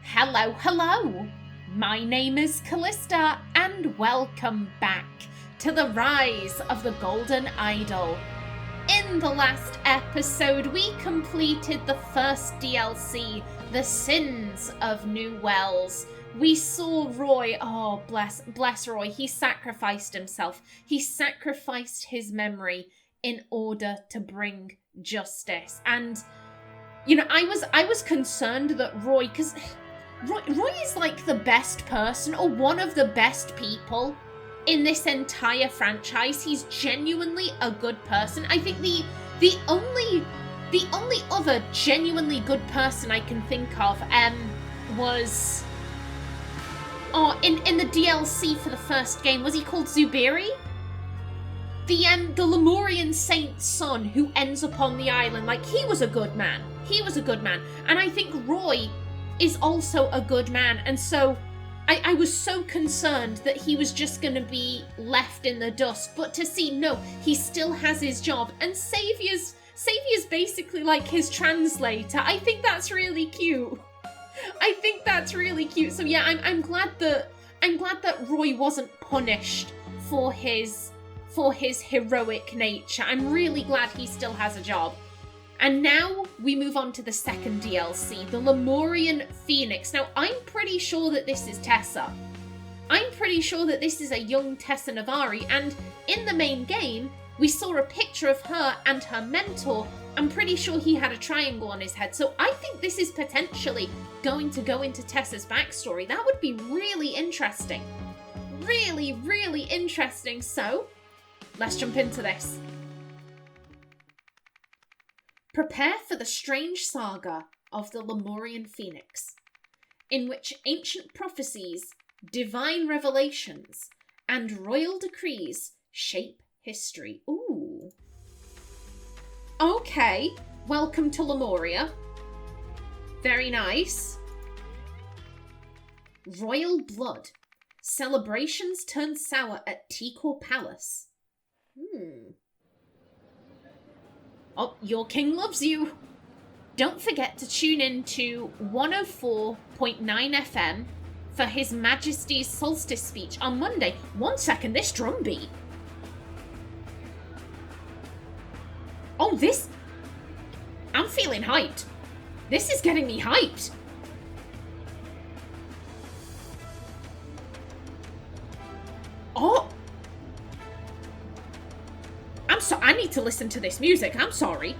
Hello, hello! My name is Kallista, and welcome back to the Rise of the Golden Idol. In the last episode, we completed the first DLC, The Sins of New Wells. We saw Roy, oh bless Roy, he sacrificed himself. He sacrificed his memory in order to bring justice. And, you know, I was concerned that Roy, because Roy is like the best person, or one of the best people in this entire franchise. He's genuinely a good person. I think the only other genuinely good person I can think of was in the DLC for the first game, was he called Zubiri? The Lemurian saint's son who ends up on the island. Like, he was a good man. He was a good man. And I think Roy is also a good man. And so I was so concerned that he was just going to be left in the dust. But to see, no, he still has his job. And Saviour's basically like his translator. I think that's really cute. So yeah, I'm glad that Roy wasn't punished for his heroic nature. I'm really glad he still has a job. And now we move on to the second DLC, the Lemurian Phoenix. Now, I'm pretty sure that this is Tessa. I'm pretty sure that this is a young Tessa Navari, and in the main game, we saw a picture of her and her mentor. I'm pretty sure he had a triangle on his head, so I think this is potentially going to go into Tessa's backstory. That would be really interesting. Really, really interesting. So, let's jump into this. Prepare for the strange saga of the Lemurian Phoenix, in which ancient prophecies, divine revelations, and royal decrees shape history. Ooh. Okay, welcome to Lemuria. Very nice. Royal blood. Celebrations turn sour at Tikor Palace. Oh, your king loves you. Don't forget to tune in to 104.9 FM for His Majesty's Solstice speech on Monday. 1 second, this drum beat. Oh, this... I'm feeling hyped. This is getting me hyped. Oh! I need to listen to this music. I'm sorry.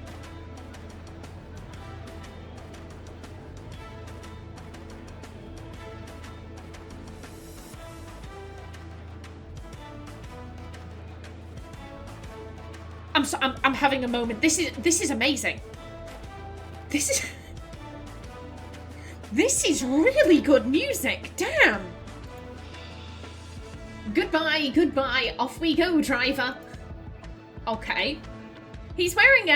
I'm having a moment. This is amazing. This really good music. Damn. Goodbye. Off we go, driver. Okay. He's wearing,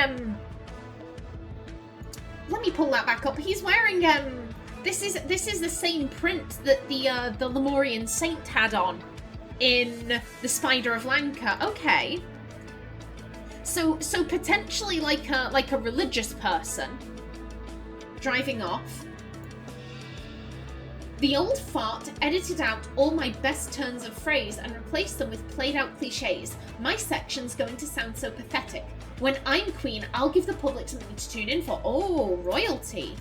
let me pull that back up. He's wearing, this is the same print that the Lemurian saint had on in The Spider of Lanka. Okay. So potentially like a religious person driving off. The old fart edited out all my best turns of phrase and replaced them with played-out cliches. My section's going to sound so pathetic. When I'm queen, I'll give the public something to tune in for. Oh, royalty.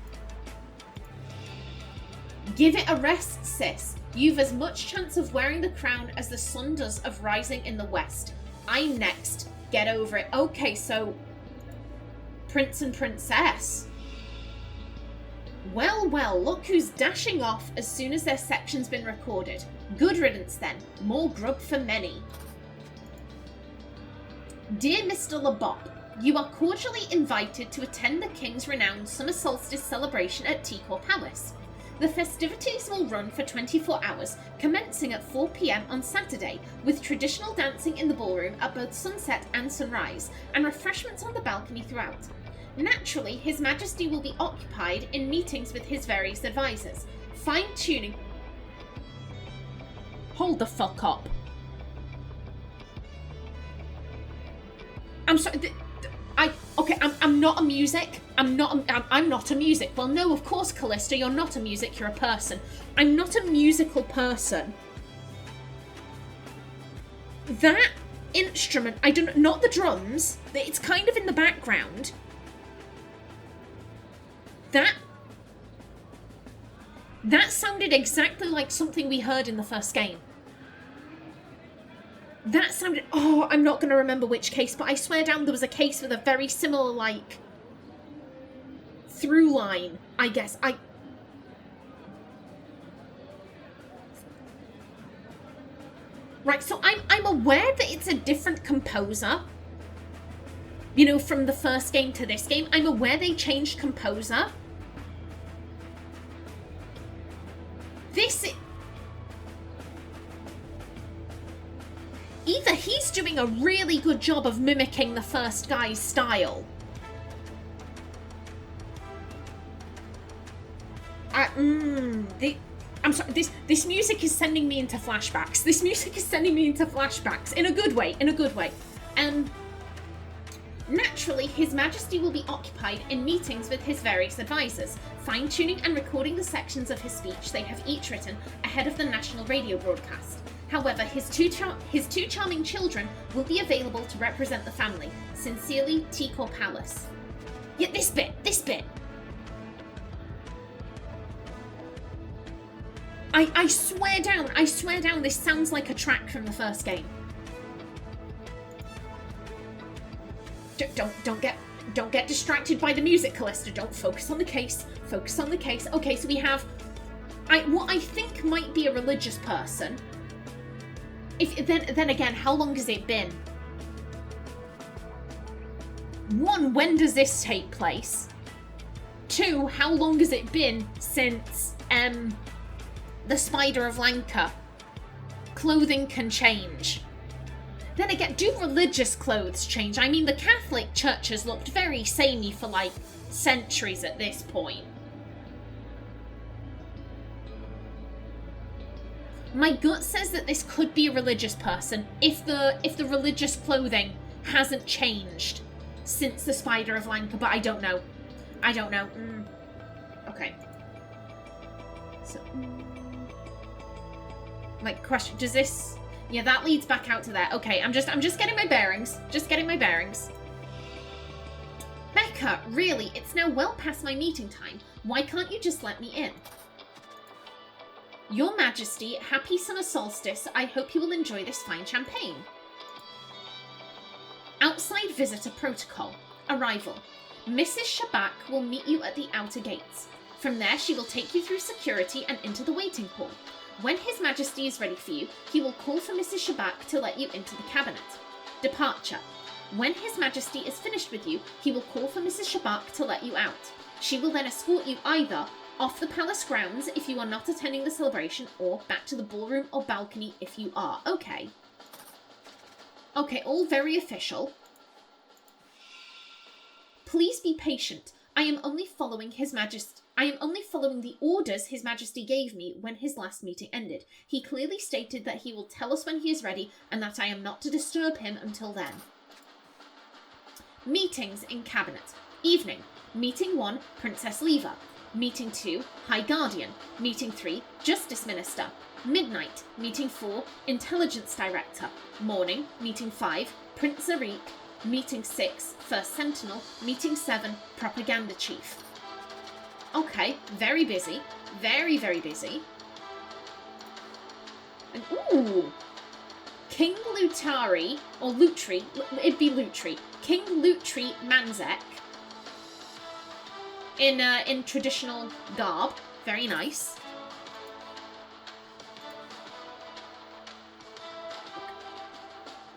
Give it a rest, sis. You've as much chance of wearing the crown as the sun does of rising in the west. I'm next. Get over it. Okay, so... Prince and Princess. Well, look who's dashing off as soon as their section's been recorded. Good riddance then. More grub for many. Dear Mr. LeBop, you are cordially invited to attend the King's renowned Summer Solstice celebration at Tikor Palace. The festivities will run for 24 hours, commencing at 4 p.m. on Saturday, with traditional dancing in the ballroom at both sunset and sunrise, and refreshments on the balcony throughout. Naturally, His Majesty will be occupied in meetings with his various advisors, fine-tuning... Hold the fuck up. I'm sorry, I'm not a music. I'm not a music. Well, no, of course, Callista, you're not a music. You're a person. I'm not a musical person. That instrument, not the drums. It's kind of in the background. That sounded exactly like something we heard in the first game. That sounded... Oh, I'm not going to remember which case, but I swear down there was a case with a very similar, like, through line, I guess. Right, so I'm aware that it's a different composer. You know, from the first game to this game. I'm aware they changed composer. Either he's doing a really good job of mimicking the first guy's style. I'm sorry, this music is sending me into flashbacks. This music is sending me into flashbacks. In a good way, Naturally, His Majesty will be occupied in meetings with his various advisors, fine-tuning and recording the sections of his speech they have each written ahead of the national radio broadcast. However, his two charming children will be available to represent the family. Sincerely, Tikor Palace. Yeah, this bit. I swear down, this sounds like a track from the first game. Don't get distracted by the music, Callista. Don't focus on the case. Focus on the case. Okay, so we have what I think might be a religious person. Then again, how long has it been? 1, when does this take place? 2, how long has it been since the Spider of Lanka? Clothing can change. Then again, do religious clothes change? I mean, the Catholic Church has looked very samey for, like, centuries at this point. My gut says that this could be a religious person if the religious clothing hasn't changed since the Spider of Lanka, but I don't know. Okay. So, like, question, does this... Yeah, that leads back out to there. Okay, I'm just getting my bearings. Becca, really, it's now well past my meeting time. Why can't you just let me in? Your Majesty, happy summer solstice. I hope you will enjoy this fine champagne. Outside visitor protocol. Arrival. Mrs. Shabak will meet you at the outer gates. From there, she will take you through security and into the waiting hall. When His Majesty is ready for you, he will call for Mrs. Shabak to let you into the cabinet. Departure. When His Majesty is finished with you, he will call for Mrs. Shabak to let you out. She will then escort you either off the palace grounds if you are not attending the celebration, or back to the ballroom or balcony if you are. Okay. Okay, all very official. Please be patient. I am only following the orders His Majesty gave me when his last meeting ended. He clearly stated that he will tell us when he is ready and that I am not to disturb him until then. Meetings in Cabinet. Evening. Meeting 1, Princess Leva. Meeting 2, High Guardian. Meeting 3, Justice Minister. Midnight. Meeting 4, Intelligence Director. Morning. Meeting 5, Prince Zarik. Meeting 6, First Sentinel. Meeting 7, Propaganda Chief. Okay, very busy. Very, very busy. And, ooh! King Lutari, or Lutri, it'd be Lutri. King Lutri Manzek. In traditional garb. Very nice.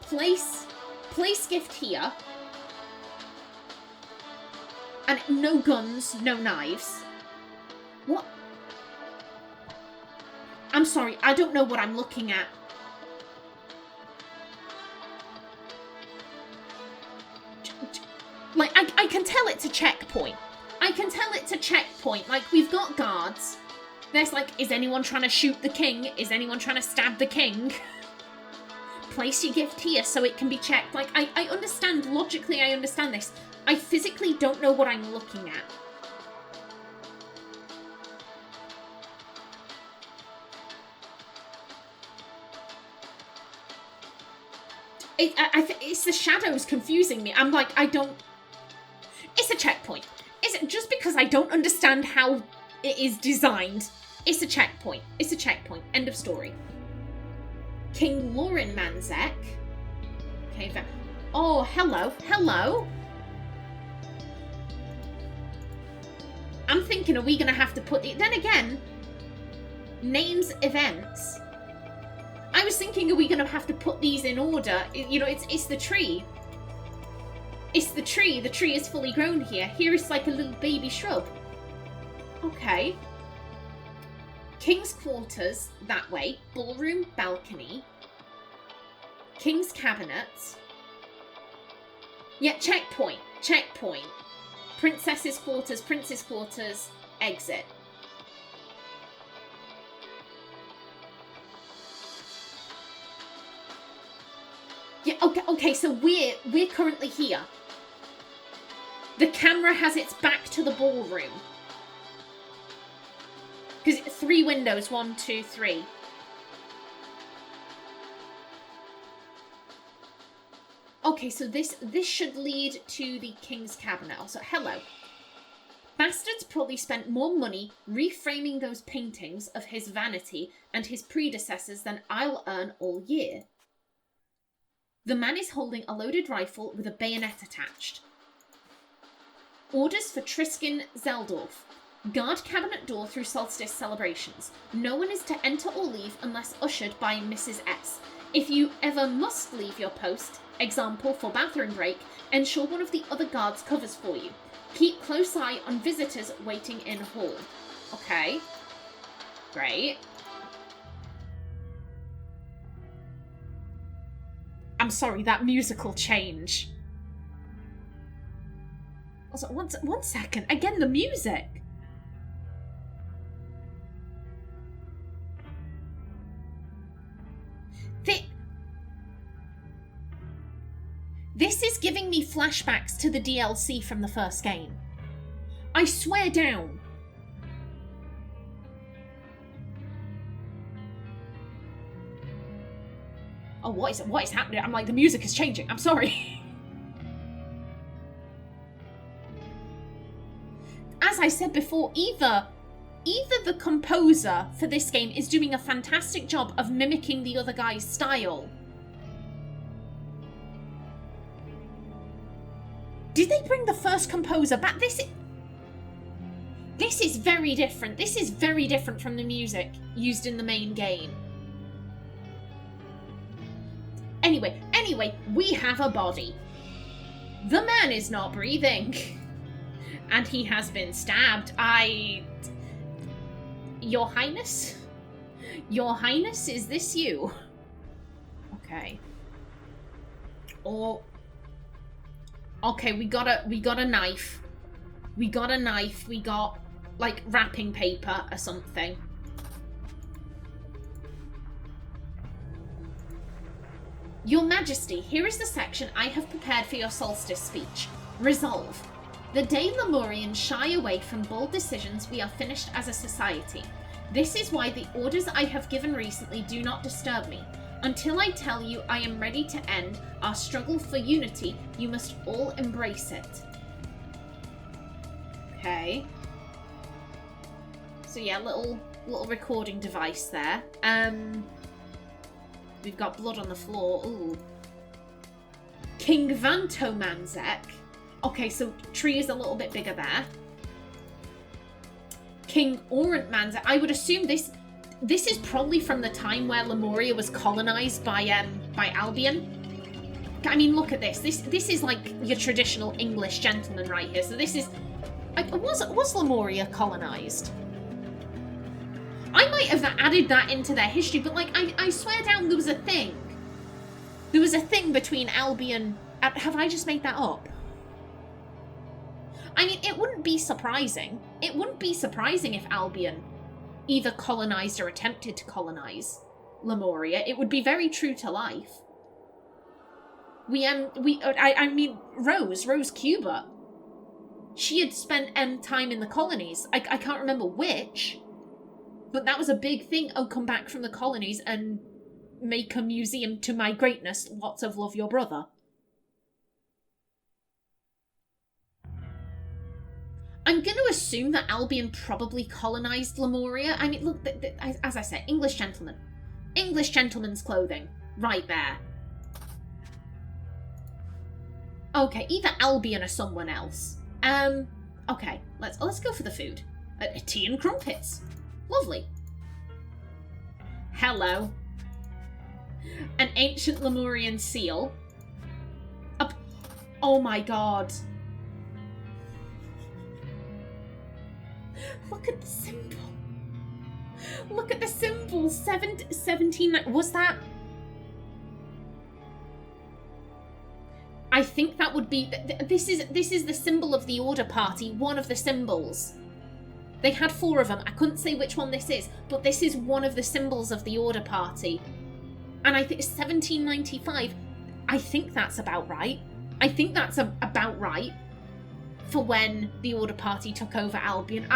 Place gift here. And no guns, no knives. What? I'm sorry, I don't know what I'm looking at. Like, I can tell it's a checkpoint. Like, we've got guards. There's like, is anyone trying to shoot the king? Is anyone trying to stab the king? Place your gift here so it can be checked. Like, I understand, logically I understand this. I physically don't know what I'm looking at. It's the shadows confusing me. I'm like, I don't... It's a checkpoint. Is it just because I don't understand how it is designed? It's a checkpoint. It's a checkpoint. End of story. King Lauren Manzek. Okay, oh, hello. Hello. I'm thinking, are we going to have to put... Then again, names, events... I was thinking, are we going to have to put these in order? You know, it's the tree. It's the tree. The tree is fully grown here. Here is like a little baby shrub. Okay. King's quarters, that way. Ballroom, balcony. King's cabinet. Yeah, checkpoint. Checkpoint. Princess's quarters, prince's quarters, exit. Yeah, okay, so we're currently here. The camera has its back to the ballroom. Because 3 windows, 1, 2, 3. Okay, so this should lead to the king's cabinet. Also, hello. Bastards probably spent more money reframing those paintings of his vanity and his predecessors than I'll earn all year. The man is holding a loaded rifle with a bayonet attached. Orders for Triskin Zeldorf. Guard cabinet door through Solstice celebrations. No one is to enter or leave unless ushered by Mrs. S. If you ever must leave your post, example for bathroom break, ensure one of the other guards covers for you. Keep close eye on visitors waiting in hall. Okay. Great. I'm sorry, that musical change. Also, one second. Again, the music. This is giving me flashbacks to the DLC from the first game. I swear down. Oh, what is happening? I'm like, the music is changing. I'm sorry. As I said before, either the composer for this game is doing a fantastic job of mimicking the other guy's style. Did they bring the first composer back? This is very different. This is very different from the music used in the main game. Anyway, we have a body. The man is not breathing. And he has been stabbed. Your Highness? Your Highness, is this you? Okay. Or... Okay, we got a knife. We got a knife. We got, like, wrapping paper or something. Your Majesty, here is the section I have prepared for your Solstice speech. Resolve. The day Lemurians shy away from bold decisions, we are finished as a society. This is why the orders I have given recently do not disturb me. Until I tell you I am ready to end our struggle for unity, you must all embrace it. Okay. So yeah, little recording device there. We've got blood on the floor. Ooh. King Vanto Manzek. Okay, so tree is a little bit bigger there. King Orant Manzek. I would assume this is probably from the time where Lemuria was colonized by Albion. I mean, look at this. This is like your traditional English gentleman right here. So this is... Was Lemuria colonized? I might have added that into their history, but, like, I swear down there was a thing. There was a thing between Albion... Have I just made that up? I mean, it wouldn't be surprising. It wouldn't be surprising if Albion either colonized or attempted to colonize Lemuria. It would be very true to life. I mean, Rose Cuba. she had spent time in the colonies. I can't remember which, but that was a big thing. Oh, come back from the colonies and make a museum to my greatness. Lots of love, your brother. I'm going to assume that Albion probably colonized Lemuria. I mean, look, as I said, English gentleman. English gentleman's clothing. Right there. Okay, either Albion or someone else. Okay, let's go for the food. Tea and crumpets. Lovely. Hello. An ancient Lemurian seal. Oh my god. Look at the symbol. Look at the symbol. 17... Was that... I think that would be... This is the symbol of the Order Party. One of the symbols. They had 4 of them. I couldn't say which one this is, but this is one of the symbols of the Order Party. And I think it's 1795. I think that's about right. I think that's about right for when the Order Party took over Albion.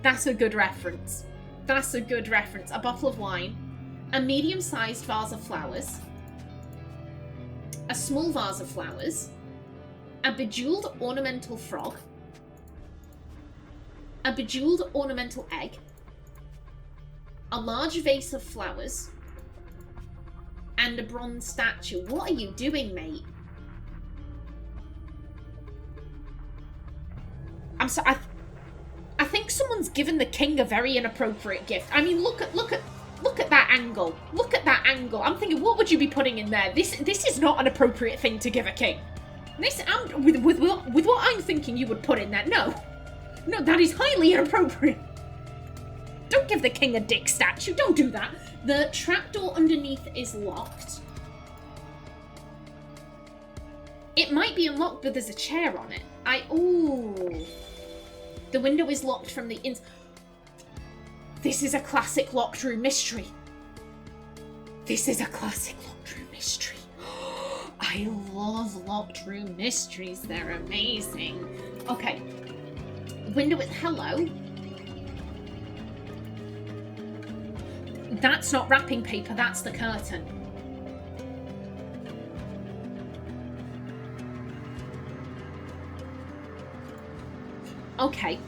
That's a good reference. That's a good reference. A bottle of wine, a medium-sized vase of flowers, a small vase of flowers, a bejeweled ornamental frog, a bejeweled ornamental egg, a large vase of flowers, and a bronze statue. What are you doing, mate? I'm sorry. I think someone's given the king a very inappropriate gift. I mean, look at that angle. Look at that angle. I'm thinking, what would you be putting in there? This is not an appropriate thing to give a king. This, with what I'm thinking you would put in there. No, that is highly inappropriate. Don't give the king a dick statue. Don't do that. The trapdoor underneath is locked. It might be unlocked, but there's a chair on it. Ooh. The window is locked from the inside. This is a classic locked room mystery. This is a classic locked room mystery. I love locked room mysteries. They're amazing. Okay. Window with hello. That's not wrapping paper, that's the curtain. Okay.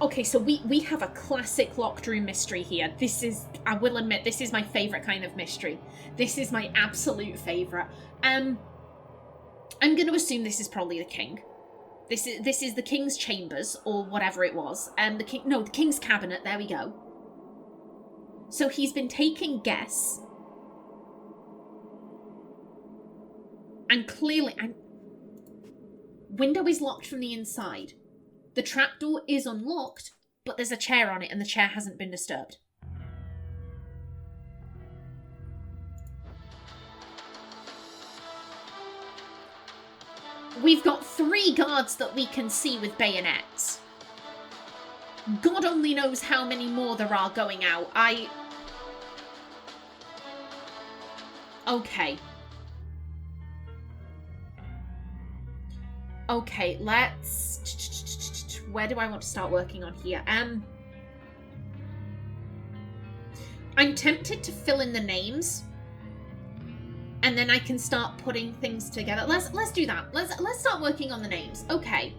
Okay, so we have a classic locked room mystery here. This is, I will admit, this is my favourite kind of mystery. This is my absolute favourite. I'm going to assume this is probably the king. This is the king's chambers, or whatever it was. The king's cabinet, there we go. So he's been taking guests. And clearly... Window is locked from the inside. The trapdoor is unlocked, but there's a chair on it and the chair hasn't been disturbed. We've got 3 guards that we can see with bayonets. God only knows how many more there are going out. Okay. Okay, let's... Where do I want to start working on here? I'm tempted to fill in the names. And then I can start putting things together. Let's do that. Let's start working on the names. Okay.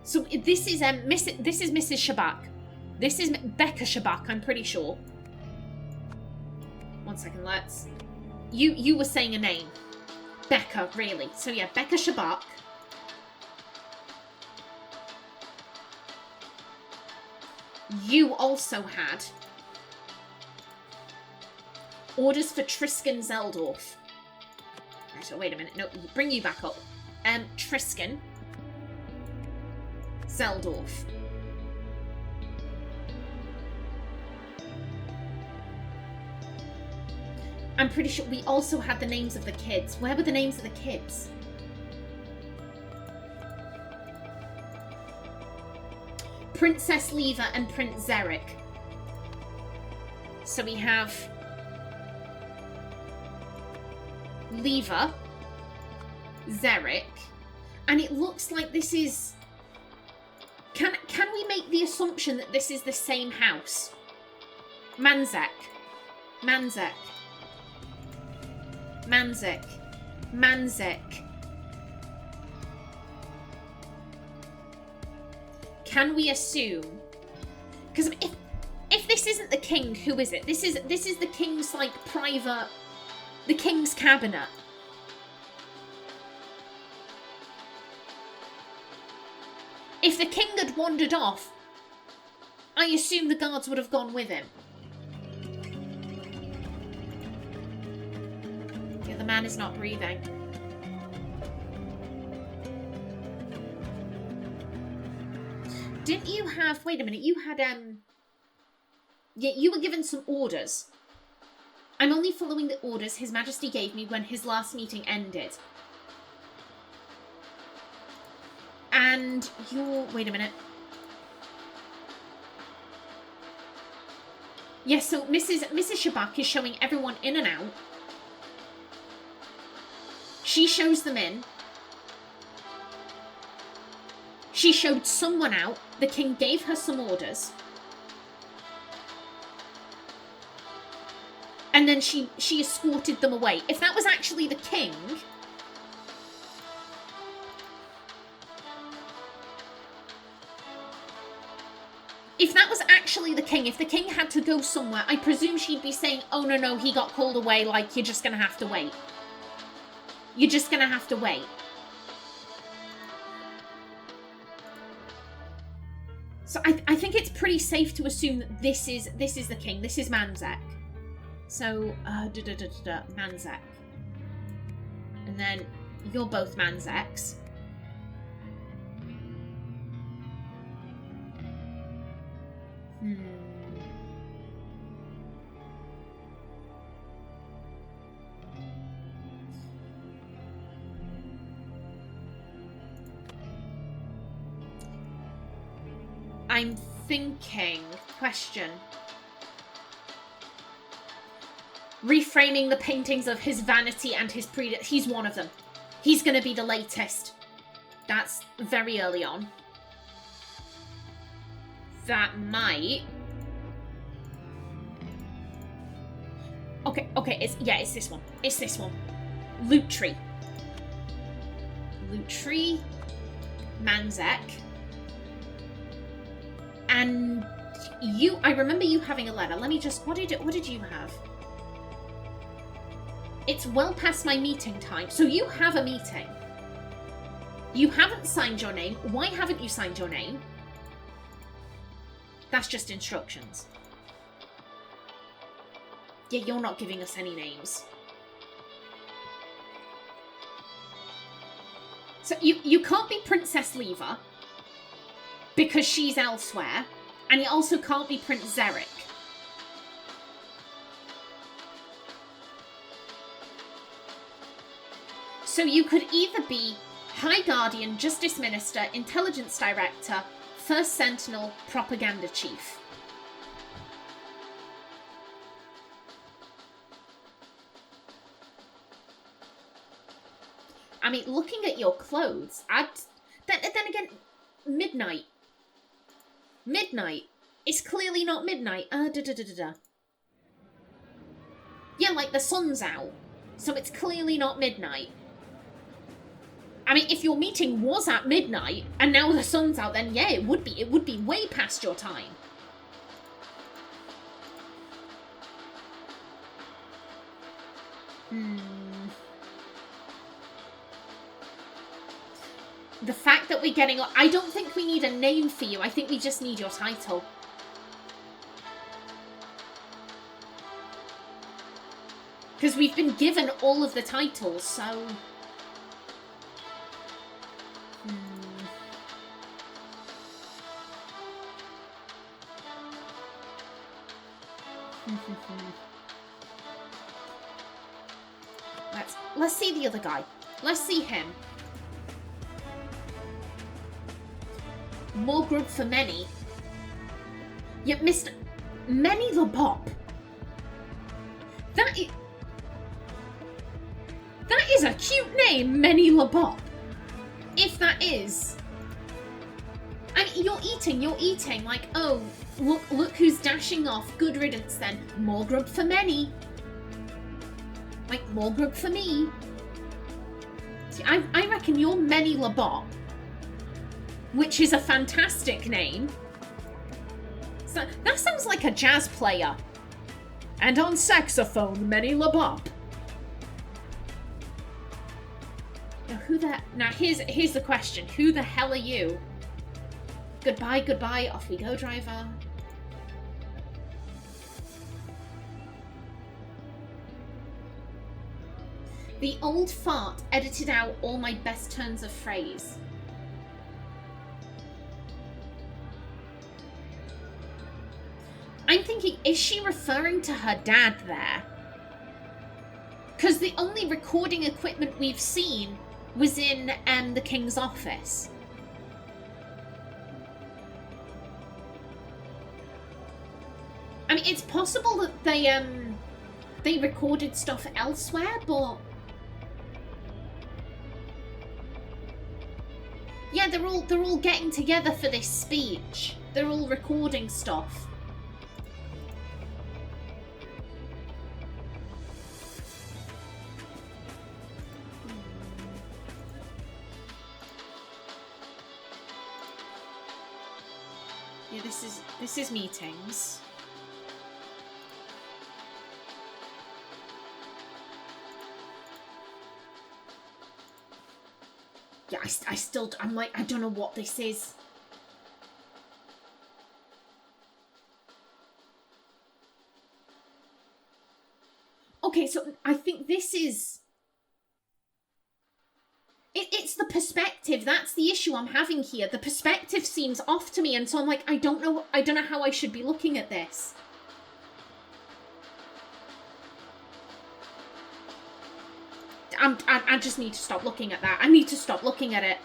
So this is Mrs. Shabak. This is Becca Shabak, I'm pretty sure. One second, let's... You were saying a name. Becca, really. So yeah, Becca Shabak. You also had orders for Tristan Zeldorf. Right, so wait a minute. No, bring you back up. Tristan Zeldorf. I'm pretty sure we also had the names of the kids. Where were the names of the kids? Princess Leva and Prince Zarek. So we have... Lever, Xeric, and it looks like this is... Can we make the assumption that this is the same house? Manzek. Manzek. Manzek. Manzek. Can we assume? Because if this isn't the king, who is it? This is the king's like private, the king's cabinet. If the king had wandered off, I assume the guards would have gone with him. Yeah, the man is not breathing. Didn't you have... Wait a minute, you had, yeah, you were given some orders. I'm only following the orders His Majesty gave me when his last meeting ended. And you're... Wait a minute. Yes, so Mrs. Shabak is showing everyone in and out. She shows them in. She showed someone out. The king gave her some orders. And then she escorted them away. If that was actually the king... If that was actually the king, if the king had to go somewhere, I presume she'd be saying, oh no, he got called away, like, you're just gonna have to wait. You're just gonna have to wait. So I think it's pretty safe to assume that this is the king. This is Manzek. So, Manzek. And then you're both Manzeks. I'm thinking, question. Reframing the paintings of his vanity and his he's one of them. He's going to be the latest. That's very early on. That might... Okay, it's this one. It's this one. Loot Tree. Loot Tree. Manzek. And you, I remember you having a letter. Let me just, what did you have? It's well past my meeting time. So you have a meeting. You haven't signed your name. Why haven't you signed your name? That's just instructions. Yeah, you're not giving us any names. So you can't be Princess Lever because she's elsewhere, and you also can't be Prince Xeric. So you could either be High Guardian, Justice Minister, Intelligence Director, First Sentinel, Propaganda Chief. I mean, looking at your clothes, then again, midnight. Midnight. It's clearly not midnight. Yeah, like the sun's out. So it's clearly not midnight. I mean, if your meeting was at midnight and now the sun's out, then yeah, it would be. It would be way past your time. The fact that we're getting... I don't think we need a name for you. I think we just need your title. Because we've been given all of the titles, so... Let's see the other guy. Let's see him. More grub for many. Yet Mr. Many the Bop. name Many Labop? If that is... I mean, you're eating, like, oh, look who's dashing off. Good riddance then. More grub for many. Like, more grub for me. See, I reckon you're Many Labop, which is a fantastic name. So, that sounds like a jazz player. And on saxophone, Many Labop. Now here's the question. Who the hell are you? Goodbye, goodbye. Off we go, driver. The old fart edited out all my best turns of phrase. I'm thinking, is she referring to her dad there? Because the only recording equipment we've seen was in the king's office. I mean, it's possible that they recorded stuff elsewhere, but yeah, they're all getting together for this speech. They're all recording stuff. Yeah, this is meetings. Yeah, I'm like, I don't know what this is. Okay, so I think this is... It's the perspective. That's the issue I'm having here. The perspective seems off to me, and so I'm like, I don't know how I should be looking at this. I just need to stop looking at that. I need to stop looking at it.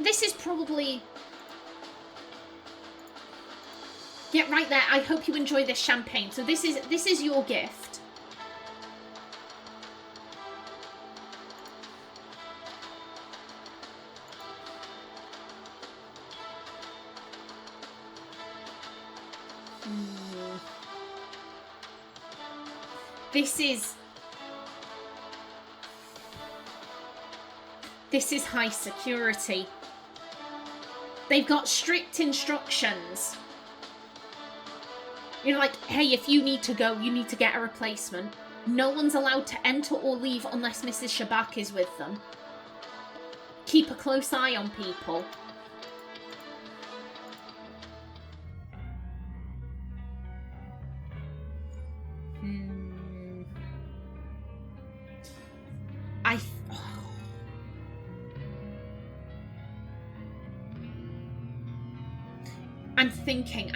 This is probably... Yeah, right there. I hope you enjoy this champagne. So this is your gift. This is high security. They've got strict instructions. You know, like, hey, if you need to go, you need to get a replacement. No one's allowed to enter or leave unless Mrs. Shabak is with them. Keep a close eye on people.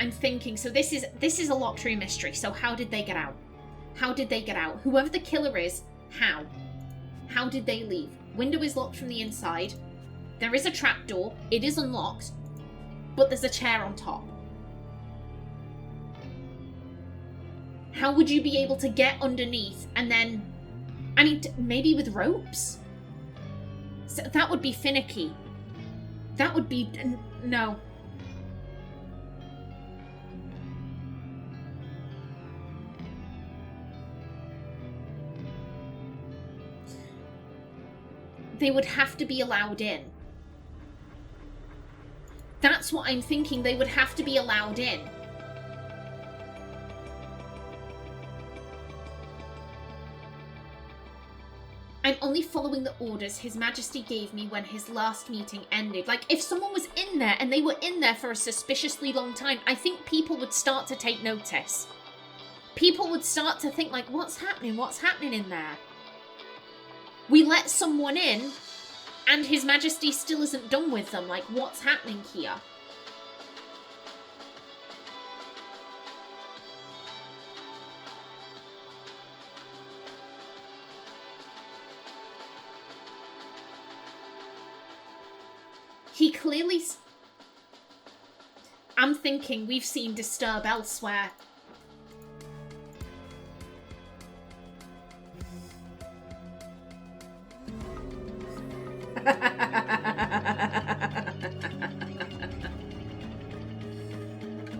I'm thinking. So this is a locked room mystery. So how did they get out? How did they get out? Whoever the killer is, how? How did they leave? Window is locked from the inside. There is a trapdoor. It is unlocked. But there's a chair on top. How would you be able to get underneath and then... I mean, maybe with ropes? So that would be finicky. That would be... No. They would have to be allowed in. That's what I'm thinking. They would have to be allowed in. I'm only following the orders His Majesty gave me when his last meeting ended. Like, if someone was in there and they were in there for a suspiciously long time, I think people would start to take notice. People would start to think, like, what's happening? What's happening in there? We let someone in, and His Majesty still isn't done with them. Like, what's happening here? He clearly... I'm thinking we've seen Disturb elsewhere.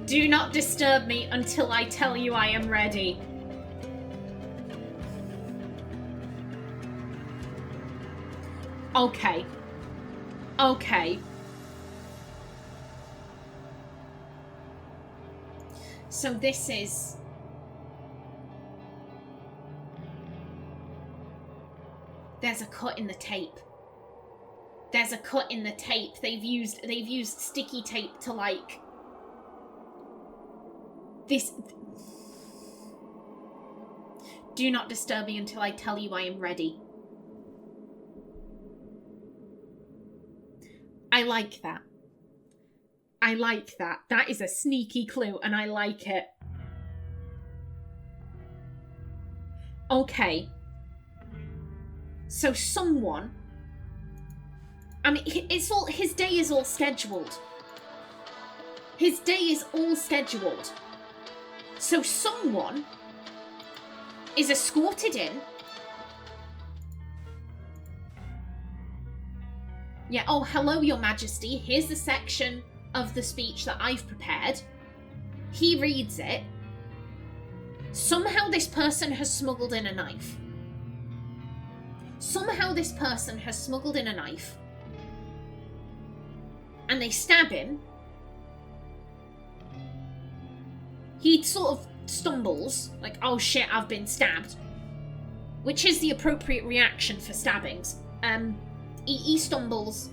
Do not disturb me until I tell you I am ready. Okay. Okay. So this is... There's a cut in the tape. There's a cut in the tape. They've used sticky tape to, like... This... Do not disturb me until I tell you I am ready. I like that. I like that. That is a sneaky clue, and I like it. Okay. So someone... I mean, it's all... His day is all scheduled. His day is all scheduled. So someone is escorted in. Yeah, oh, hello, Your Majesty. Here's the section of the speech that I've prepared. He reads it. Somehow this person has smuggled in a knife. Somehow this person has smuggled in a knife. And they stab him. He sort of stumbles, like, oh shit, I've been stabbed. Which is the appropriate reaction for stabbings. He stumbles.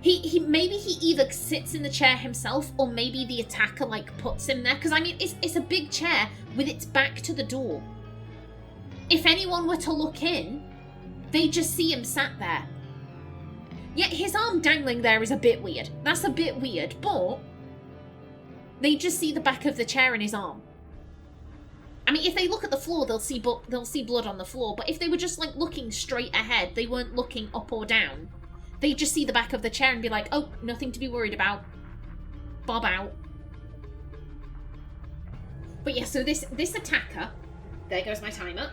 Maybe he either sits in the chair himself, or maybe the attacker, like, puts him there. Because, I mean, it's a big chair with its back to the door. If anyone were to look in, they'd just see him sat there. Yet his arm dangling there is a bit weird. That's a bit weird, but they just see the back of the chair and his arm. I mean, if they look at the floor, they'll see blood on the floor. But if they were just, like, looking straight ahead, they weren't looking up or down. They'd just see the back of the chair and be like, oh, nothing to be worried about. Bob out. But yeah, so this attacker... There goes my timer.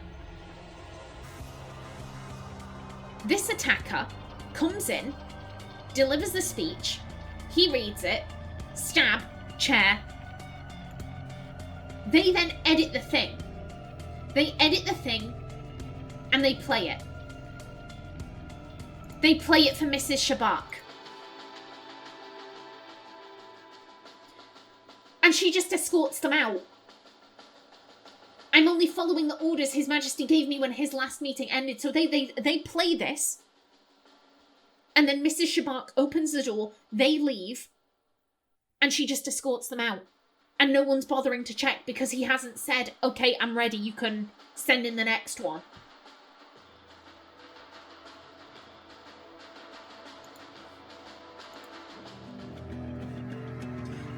This attacker comes in, delivers the speech, he reads it, stab, chair. They then edit the thing. They edit the thing and they play it. They play it for Mrs. Shabak. And she just escorts them out. I'm only following the orders His Majesty gave me when his last meeting ended. So they play this. And then Mrs. Shabak opens the door, they leave, and she just escorts them out. And no one's bothering to check because he hasn't said, okay, I'm ready, you can send in the next one.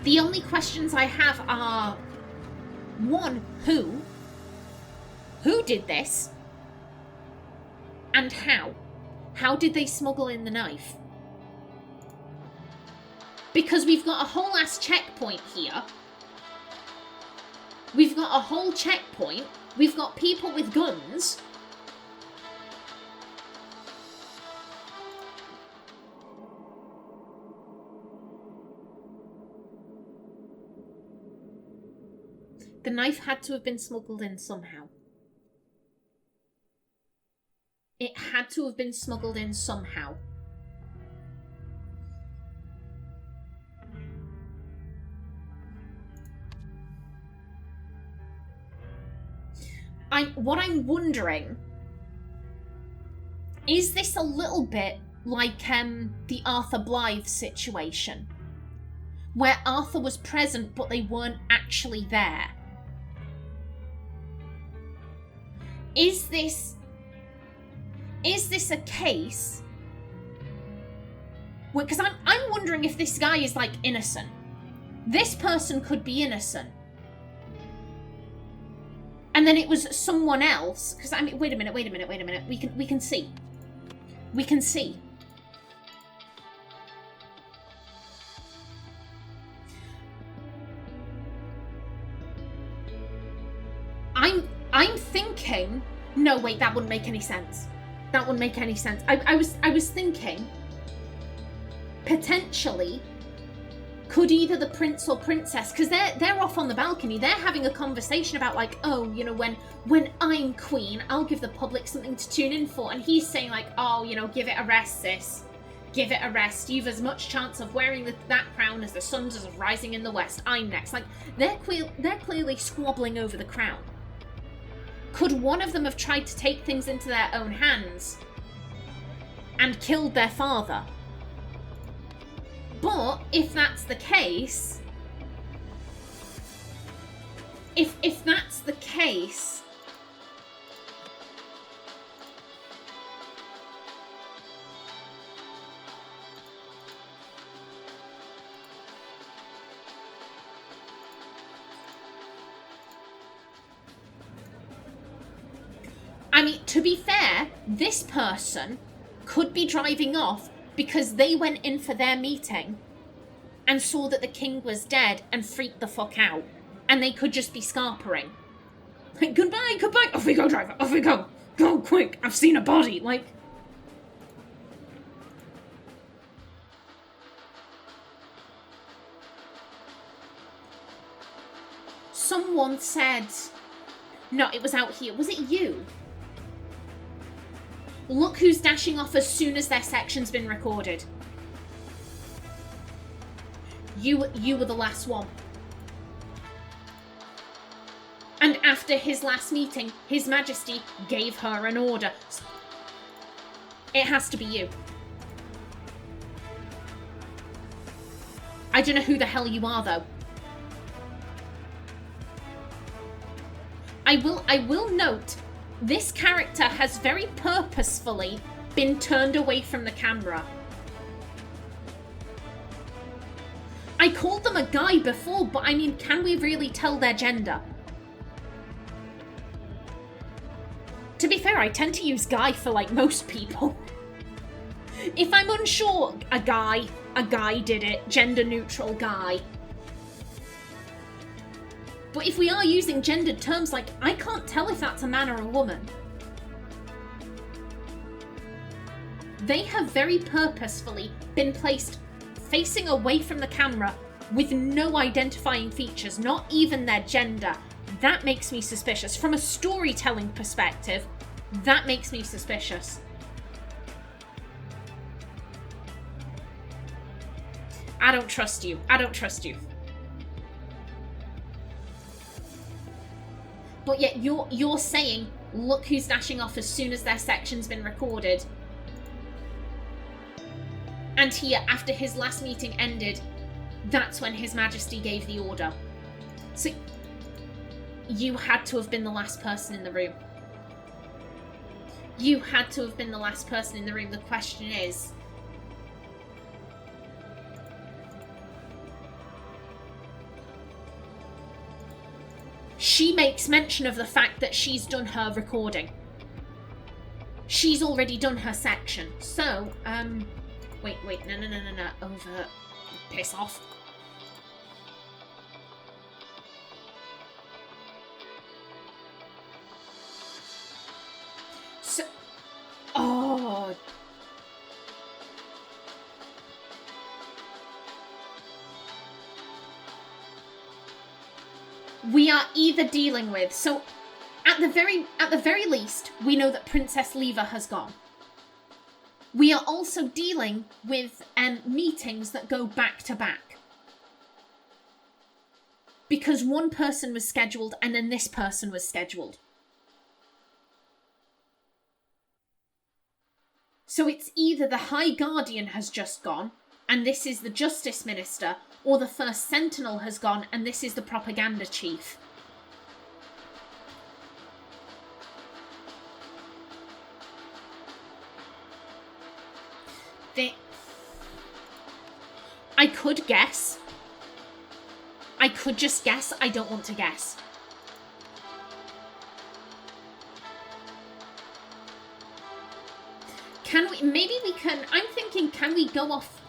The only questions I have are, one, who? Who did this? And how? How did they smuggle in the knife? Because we've got a whole ass checkpoint here. We've got a whole checkpoint. We've got people with guns. The knife had to have been smuggled in somehow. It had to have been smuggled in somehow. What I'm wondering, is this a little bit like the Arthur Blythe situation? Where Arthur was present but they weren't actually there? Is this a case? Because I'm wondering if this guy is, like, innocent. This person could be innocent. And then it was someone else. Because, I mean, wait a minute. We can see. We can see. I'm thinking... No, wait, that wouldn't make any sense. That wouldn't make any sense. I was thinking potentially could either the prince or princess, because they're off on the balcony, they're having a conversation about like, oh, you know, when I'm queen, I'll give the public something to tune in for. And he's saying like, oh, you know, give it a rest, sis. Give it a rest. You've as much chance of wearing that crown as the sun's as of rising in the west. I'm next. Like, they're clearly squabbling over the crown. Could one of them have tried to take things into their own hands and killed their father? But if that's the case, if that's the case, I mean, to be fair, this person could be driving off because they went in for their meeting and saw that the king was dead and freaked the fuck out. And they could just be scarpering. Like, goodbye, goodbye. Off we go, driver. Off we go. Go, quick. I've seen a body. Like... Someone said... No, it was out here. Was it you? Look who's dashing off as soon as their section's been recorded. You were the last one. And after his last meeting, His Majesty gave her an order. It has to be you. I don't know who the hell you are, though. I will note, this character has very purposefully been turned away from the camera. I called them a guy before, but I mean, can we really tell their gender? To be fair, I tend to use guy for, like, most people. If I'm unsure, a guy did it, gender neutral guy. But if we are using gendered terms, like, I can't tell if that's a man or a woman. They have very purposefully been placed facing away from the camera with no identifying features, not even their gender. That makes me suspicious. From a storytelling perspective, that makes me suspicious. I don't trust you. I don't trust you. But yet you're saying, look who's dashing off as soon as their section's been recorded. And here, after his last meeting ended, that's when His Majesty gave the order. So, you had to have been the last person in the room. You had to have been the last person in the room. The question is... She makes mention of the fact that she's done her recording. She's already done her section. So, wait, no, over. Piss off. So, oh. We are either dealing with, so at the very least, we know that Princess Lever has gone. We are also dealing with meetings that go back to back. Because one person was scheduled and then this person was scheduled. So it's either the High Guardian has just gone, and this is the Justice Minister, or the First Sentinel has gone, and this is the Propaganda Chief. I could guess. I could just guess. I don't want to guess. Can we... Maybe we can... I'm thinking, can we go off...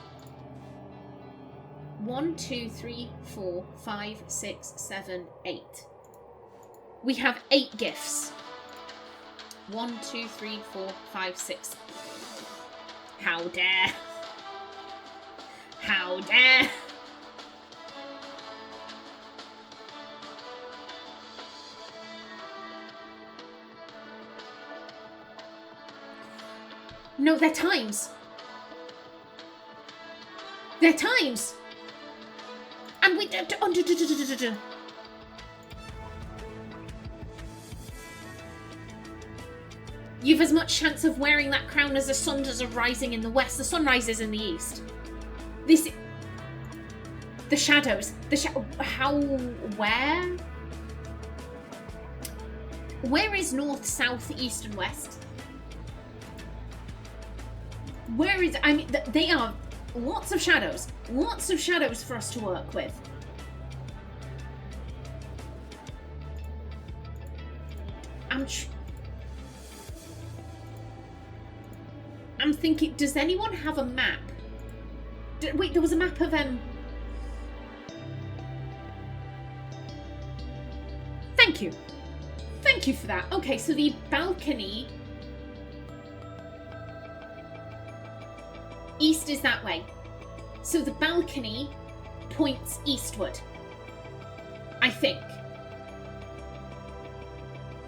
1, 2, 3, 4, 5, 6, 7, 8. We have 8 gifts. 1, 2, 3, 4, 5, 6. How dare. How dare! No, they're times. They're times. And we... You've as much chance of wearing that crown as the sun does of rising in the west. The sun rises in the east. This... The shadows. How... Where? Where is north, south, east, and west? Where is... I mean, they are lots of shadows. Lots of shadows for us to work with. I'm thinking, does anyone have a map? Wait, there was a map of... Thank you. Thank you for that. Okay, so the balcony... East is that way. So the balcony points eastward. I think.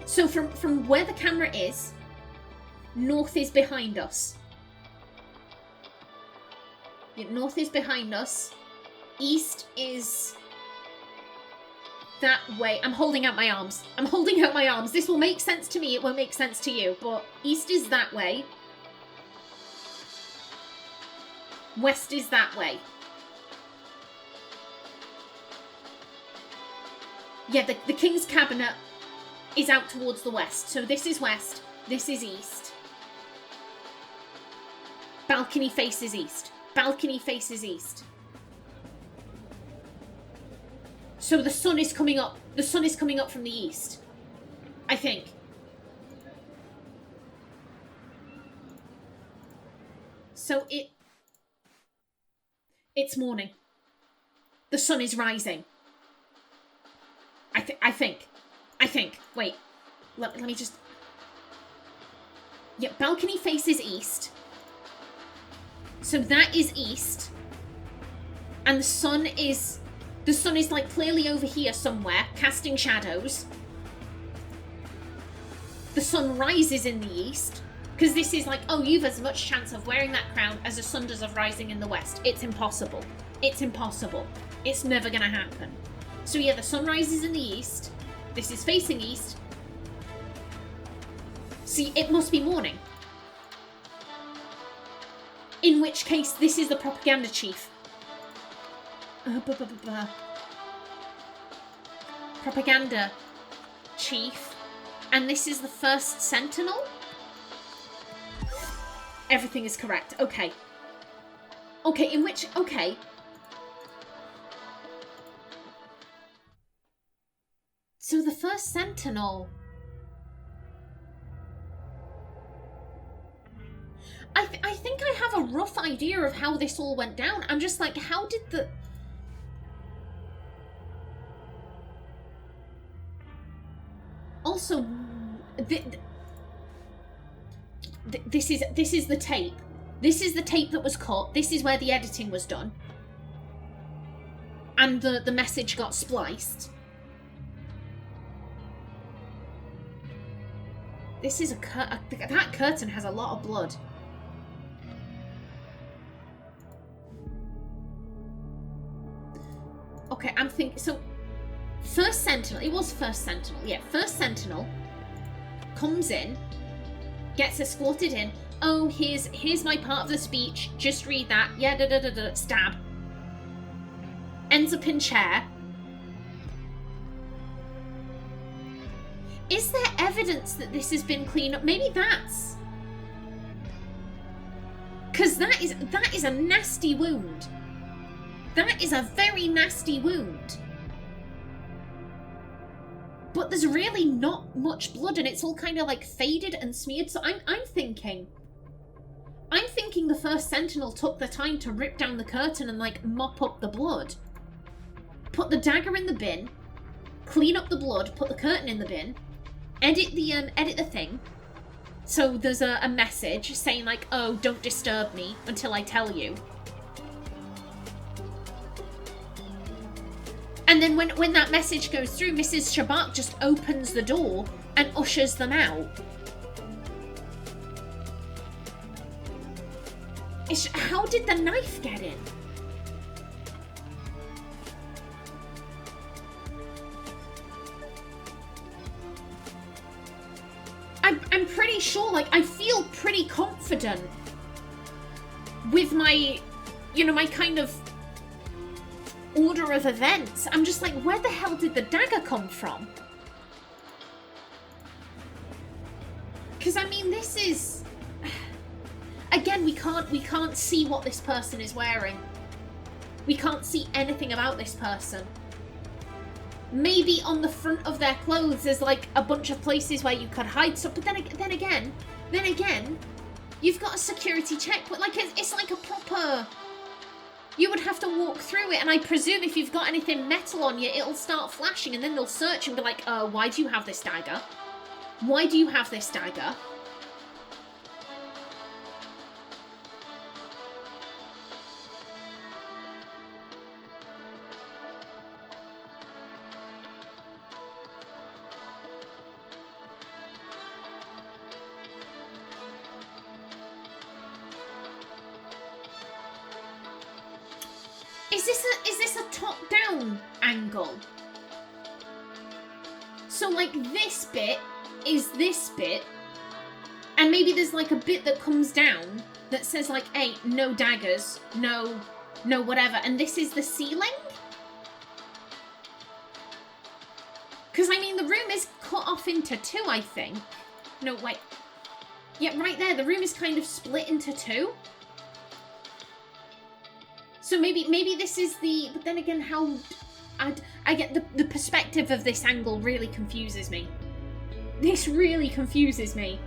So from where the camera is, north is behind us. Yeah, north is behind us. East is that way. I'm holding out my arms. I'm holding out my arms. This will make sense to me. It won't make sense to you. But east is that way. West is that way. Yeah, the King's Cabinet is out towards the west. So this is west, this is east. Balcony faces east. Balcony faces east. So the sun is coming up. The sun is coming up from the east. I think. So it's morning. The sun is rising. I think. Wait. Let me just... Yeah, balcony faces east. So that is east. And the sun is like clearly over here somewhere, casting shadows. The sun rises in the east. Because this is like, oh, you've as much chance of wearing that crown as the sun does of rising in the west. It's impossible. It's impossible. It's never going to happen. So yeah, the sun rises in the east. This is facing east. See, it must be morning. In which case, this is the propaganda chief. Propaganda chief. And this is the first sentinel? Everything is correct. Okay. Okay, in which... Okay. So the first sentinel... I think I have a rough idea of how this all went down. I'm just like, how did the... Also... This is the tape. This is the tape that was cut. This is where the editing was done. And the message got spliced. This is that curtain has a lot of blood. Okay, I'm thinking... So, first sentinel... It was first sentinel. Yeah, first sentinel comes in, gets escorted in. Oh, here's my part of the speech. Just read that. Yeah, stab. Ends up in chair. Is there evidence that this has been cleaned up? Maybe that's... Because that is a nasty wound. That is a very nasty wound. But there's really not much blood and it's all kind of like faded and smeared. So I'm thinking the first sentinel took the time to rip down the curtain and like mop up the blood. Put the dagger in the bin, clean up the blood, put the curtain in the bin, edit the thing. So there's a message saying like, oh, don't disturb me until I tell you. And then when that message goes through, Mrs. Shabak just opens the door and ushers them out. How did the knife get in? I'm pretty sure, like, I feel pretty confident with my, you know, my kind of order of events. I'm just like, where the hell did the dagger come from? Because, I mean, this is... Again, we can't see what this person is wearing. We can't see anything about this person. Maybe on the front of their clothes there's like a bunch of places where you could hide stuff, but then again, you've got a security check, but like it's like a proper... You would have to walk through it, and I presume if you've got anything metal on you, it'll start flashing, and then they'll search and be like, why do you have this dagger? Why do you have this dagger? Is this a top-down angle? So, like, this bit is this bit, and maybe there's, like, a bit that comes down that says, like, hey, no daggers, no whatever, and this is the ceiling? Because, I mean, the room is cut off into two, I think. No, wait. Yeah, right there, the room is kind of split into two. So maybe this is the... But then again, how... I get the perspective of this angle really confuses me. This really confuses me.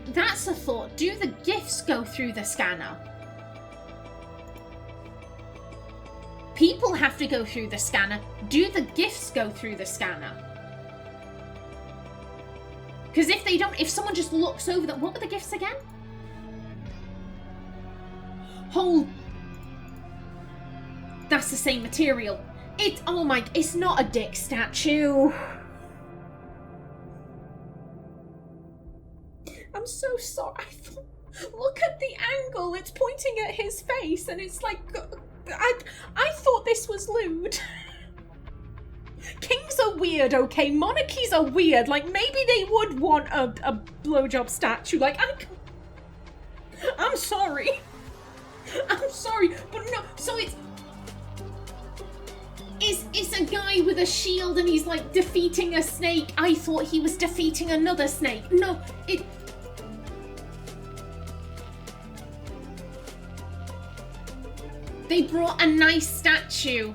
That's a thought. Do the gifts go through the scanner? People have to go through the scanner. Do the gifts go through the scanner? Because if they don't, if someone just looks over that, what were the gifts again? That's the same material. It's not a dick statue. I'm so sorry. Look at the angle. It's pointing at his face, and it's like, I thought this was lewd. Kings are weird, okay? Monarchies are weird. Like, maybe they would want a blowjob statue. Like, I'm sorry. I'm sorry, but no. So it's a guy with a shield, and he's like defeating a snake. I thought he was defeating another snake. No, They brought a nice statue.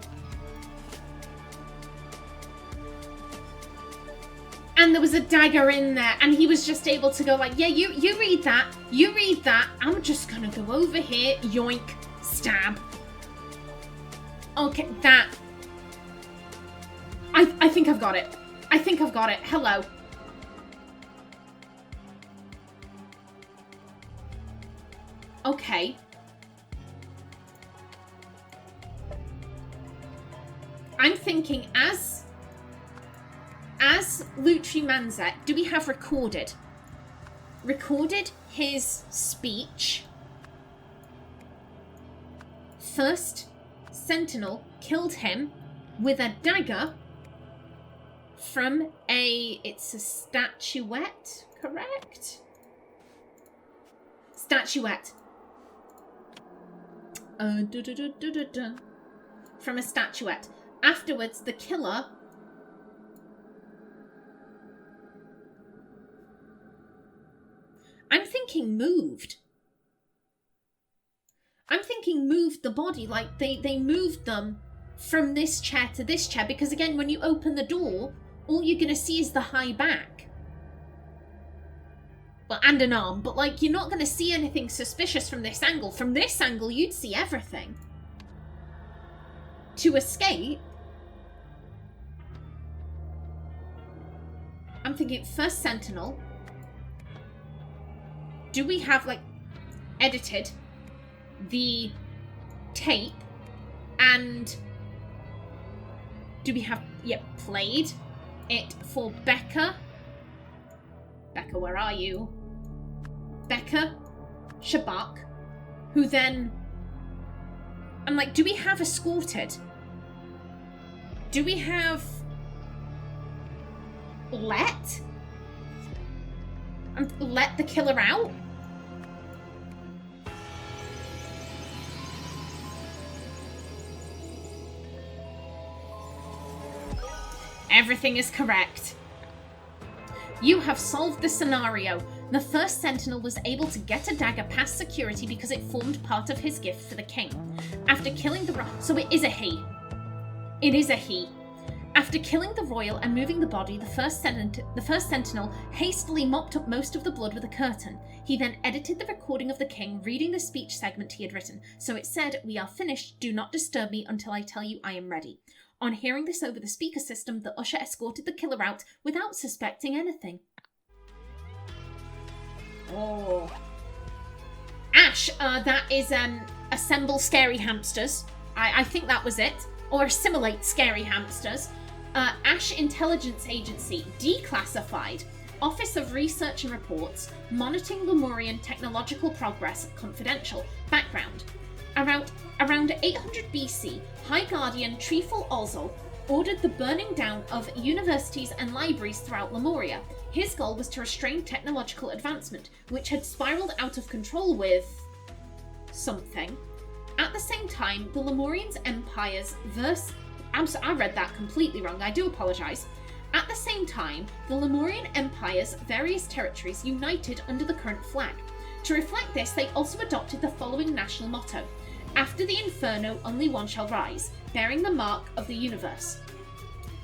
And there was a dagger in there, and he was just able to go like, yeah, you read that, you read that, I'm just gonna go over here, yoink, stab. Okay, that. I think I've got it. I think I've got it. Hello. Okay. I'm thinking as Lutri Manzek, do we have recorded his speech? First Sentinel killed him with a dagger from it's a statuette, correct? Statuette. From a statuette. Afterwards, the killer I'm thinking moved the body, like they moved them from this chair to this chair, because again, when you open the door, all you're gonna see is the high back. Well, and an arm, but like, you're not gonna see anything suspicious from this angle. From this angle, you'd see everything. To escape, I'm thinking first Sentinel, do we have, like, edited the tape, and do we have, played it for Becca? Becca, where are you? Becca Shabak, who then, I'm like, do we have escorted? Do we have let the killer out? Everything is correct. You have solved the scenario. The first Sentinel was able to get a dagger past security because it formed part of his gift for the king. After killing the so it is a he. It is a he. After killing the royal and moving the body, the first Sentinel hastily mopped up most of the blood with a curtain. He then edited the recording of the king reading the speech segment he had written. So it said, "We are finished. Do not disturb me until I tell you I am ready." On hearing this over the speaker system, the usher escorted the killer out without suspecting anything. Oh. Ash, that is, assemble scary hamsters. I think that was it. Or assimilate scary hamsters. Ash Intelligence Agency, declassified. Office of Research and Reports, monitoring Lemurian technological progress, confidential. Background. Around 800 BC, High Guardian Treful Ozzel ordered the burning down of universities and libraries throughout Lemuria. His goal was to restrain technological advancement, which had spiraled out of control with something. At the same time, the Lemurian Empire's I read that completely wrong, I do apologise. At the same time, the Lemurian Empire's various territories united under the current flag. To reflect this, they also adopted the following national motto: "After the inferno, only one shall rise," bearing the mark of the universe.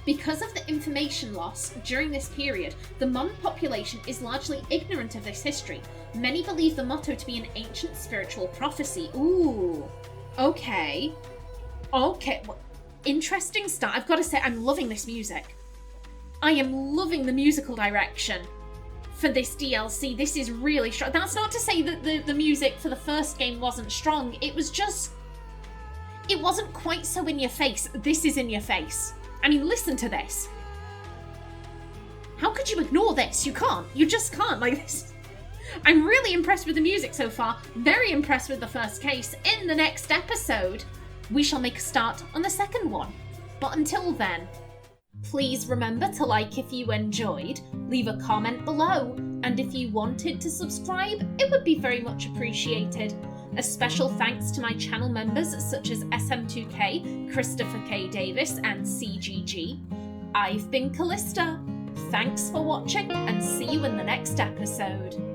Because of the information loss during this period, the modern population is largely ignorant of this history. Many believe the motto to be an ancient spiritual prophecy. Ooh, okay. Well, interesting start. I've got to say, I'm loving this music. I am loving the musical direction for this DLC. This is really strong. That's not to say that the music for the first game wasn't strong. It was just, it wasn't quite so in your face. This is in your face. I mean, listen to this. How could you ignore this? You can't. You just can't. Like this. I'm really impressed with the music so far. Very impressed with the first case. In the next episode, we shall make a start on the second one. But until then, please remember to like if you enjoyed, leave a comment below, and if you wanted to subscribe, it would be very much appreciated. A special thanks to my channel members such as SM2K, Christopher K. Davis, and CGG. I've been Kallista. Thanks for watching, and see you in the next episode.